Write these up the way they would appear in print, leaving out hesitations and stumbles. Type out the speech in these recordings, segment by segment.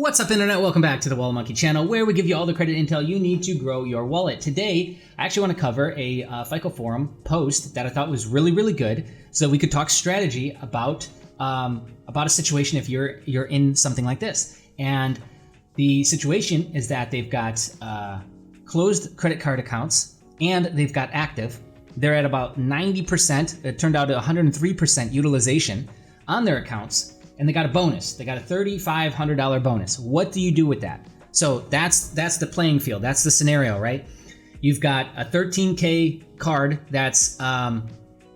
What's up, Internet? Welcome back to the Wallet Monkey channel, where we give you all the credit intel you need to grow your wallet. Today, I actually want to cover a FICO forum post that I thought was really good, so we could talk strategy about a situation if you're in something like this. And the situation is that they've got closed credit card accounts and they've got active. They're at about 90%. It turned out to 103% utilization on their accounts. And they got a bonus. They got a $3,500 bonus. What do you do with that? So that's the playing field. That's the scenario, right? You've got a $13K card that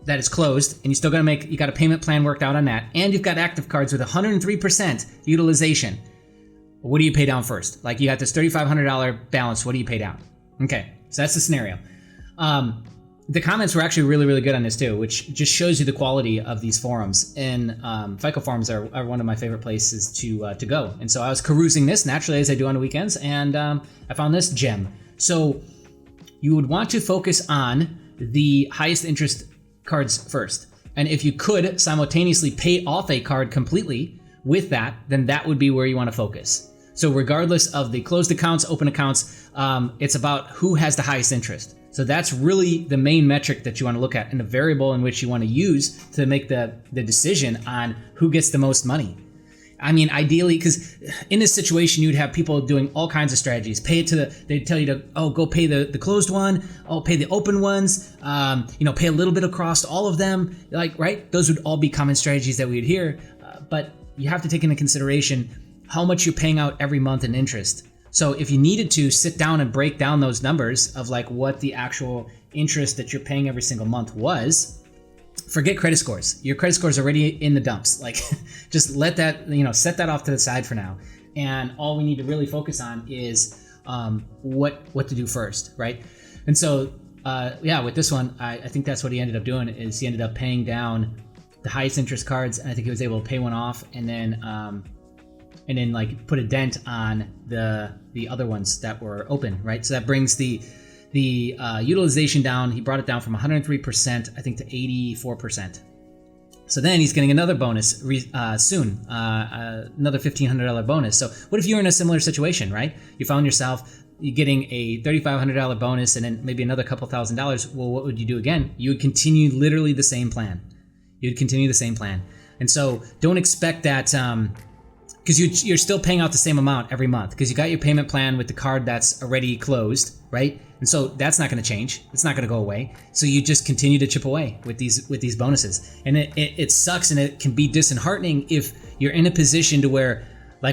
is closed, and you still you got a payment plan worked out on that, and you've got active cards with 103% utilization. What do you pay down first? Like, you got this $3,500 balance. What do you pay down? Okay, so that's the scenario. The comments were actually really good on this too, which just shows you the quality of these forums. And FICO forums are one of my favorite places to go. And so I was perusing this naturally, as I do on the weekends, and I found this gem. So you would want to focus on the highest interest cards first. And if you could simultaneously pay off a card completely with that, then that would be where you want to focus. So regardless of the closed accounts, open accounts, it's about who has the highest interest. So that's really the main metric that you want to look at, and the variable in which you want to use to make the decision on who gets the most money. I mean, ideally, because in this situation, you'd have people doing all kinds of strategies. They'd tell you to, go pay the closed one, pay the open ones, pay a little bit across all of them, right? Those would all be common strategies that we'd hear. But you have to take into consideration how much you're paying out every month in interest. So if you needed to sit down and break down those numbers of what the actual interest that you're paying every single month was, forget credit scores. Your credit score is already in the dumps. Just let that, set that off to the side for now. And all we need to really focus on is what to do first, right? And so, with this one, I think that's what he ended up doing, is he ended up paying down the highest interest cards, and I think he was able to pay one off, and then put a dent on the other ones that were open, right? So that brings the utilization down. He brought it down from 103%, I think, to 84%. So then he's getting another bonus soon, another $1,500 bonus. So what if you're in a similar situation, right? You found yourself getting a $3,500 bonus and then maybe another couple $1,000s. Well, what would you do again? You would continue literally the same plan. You'd continue the same plan. And so don't expect that, because you're still paying out the same amount every month, because you got your payment plan with the card that's already closed, right? And so that's not going to change. It's not going to go away. So you just continue to chip away with these bonuses. And it sucks, and it can be disheartening if you're in a position to where,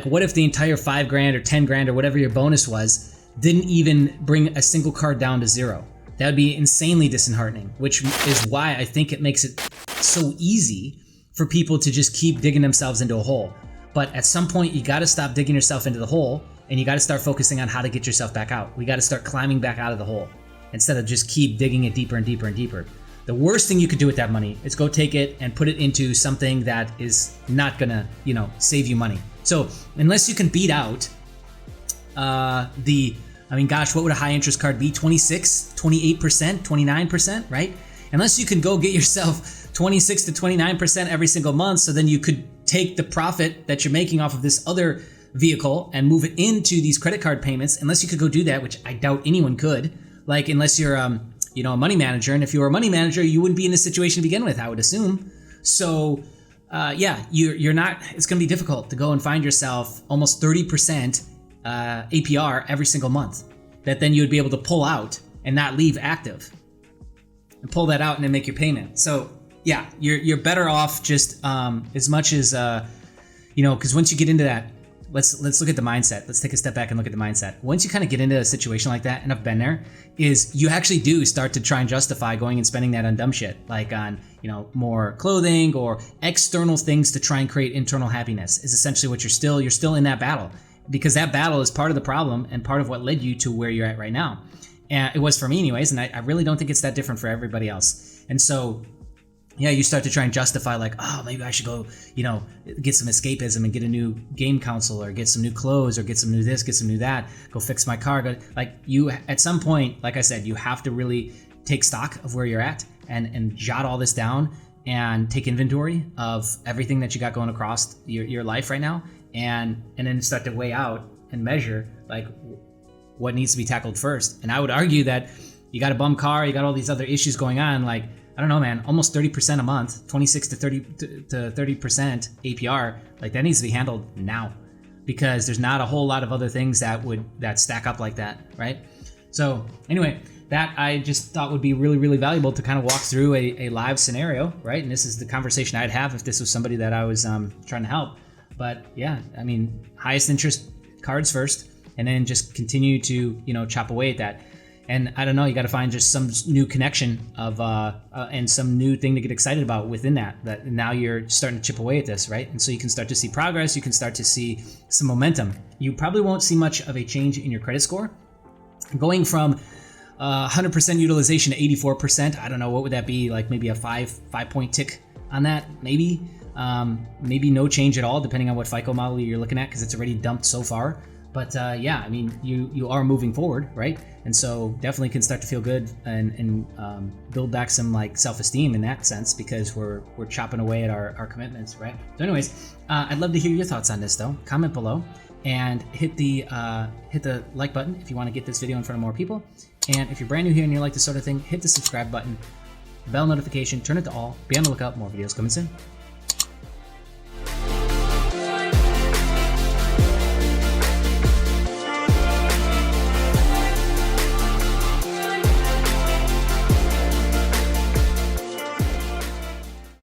what if the entire $5,000 or $10,000 or whatever your bonus was didn't even bring a single card down to zero? That would be insanely disheartening, which is why I think it makes it so easy for people to just keep digging themselves into a hole. But at some point, you got to stop digging yourself into the hole, and you got to start focusing on how to get yourself back out. We got to start climbing back out of the hole instead of just keep digging it deeper and deeper and deeper. The worst thing you could do with that money is go take it and put it into something that is not gonna, save you money. So unless you can beat out what would a high interest card be? 26, 28%, 29%, right? Unless you can go get yourself 26 to 29% every single month, so then you could take the profit that you're making off of this other vehicle and move it into these credit card payments. Unless you could go do that, which I doubt anyone could, unless you're a money manager. And if you were a money manager, you wouldn't be in this situation to begin with, I would assume. So you're not, it's going to be difficult to go and find yourself almost 30% APR every single month that then you would be able to pull out and not leave active, and pull that out and then make your payment. So yeah, you're better off just as much as because once you get into that, let's look at the mindset. Let's take a step back and look at the mindset. Once you kind of get into a situation like that, and I've been there, is you actually do start to try and justify going and spending that on dumb shit, like on more clothing or external things to try and create internal happiness. Is essentially what you're still in that battle, because that battle is part of the problem and part of what led you to where you're at right now. And it was for me anyways, and I really don't think it's that different for everybody else. And so you start to try and justify maybe I should go, get some escapism and get a new game console, or get some new clothes, or get some new this, get some new that, go fix my car. You, at some point, like I said, you have to really take stock of where you're at and jot all this down and take inventory of everything that you got going across your life right now, and then start to weigh out and measure like what needs to be tackled first. And I would argue that you got a bum car, you got all these other issues going on, like, I don't know, man, almost 30% a month, 26 to 30% APR, like that needs to be handled now, because there's not a whole lot of other things that stack up like that, right? So anyway, that I just thought would be really, really valuable to kind of walk through a live scenario, right? And this is the conversation I'd have if this was somebody that I was trying to help. But yeah, I mean, highest interest cards first, and then just continue to, chop away at that. And I don't know, you got to find just some new connection of and some new thing to get excited about within that now you're starting to chip away at this, right? And so you can start to see progress, you can start to see some momentum. You probably won't see much of a change in your credit score. Going from 100% utilization to 84%, I don't know, what would that be? Like maybe a 5-point tick on that, maybe. Maybe no change at all, depending on what FICO model you're looking at, because it's already dumped so far. But yeah, I mean, you are moving forward, right? And so definitely can start to feel good and build back some like self-esteem in that sense, because we're chopping away at our commitments, right? So anyways, I'd love to hear your thoughts on this though. Comment below and hit the like button if you want to get this video in front of more people. And if you're brand new here and you like this sort of thing, hit the subscribe button, bell notification, turn it to all. Be on the lookout, more videos coming soon.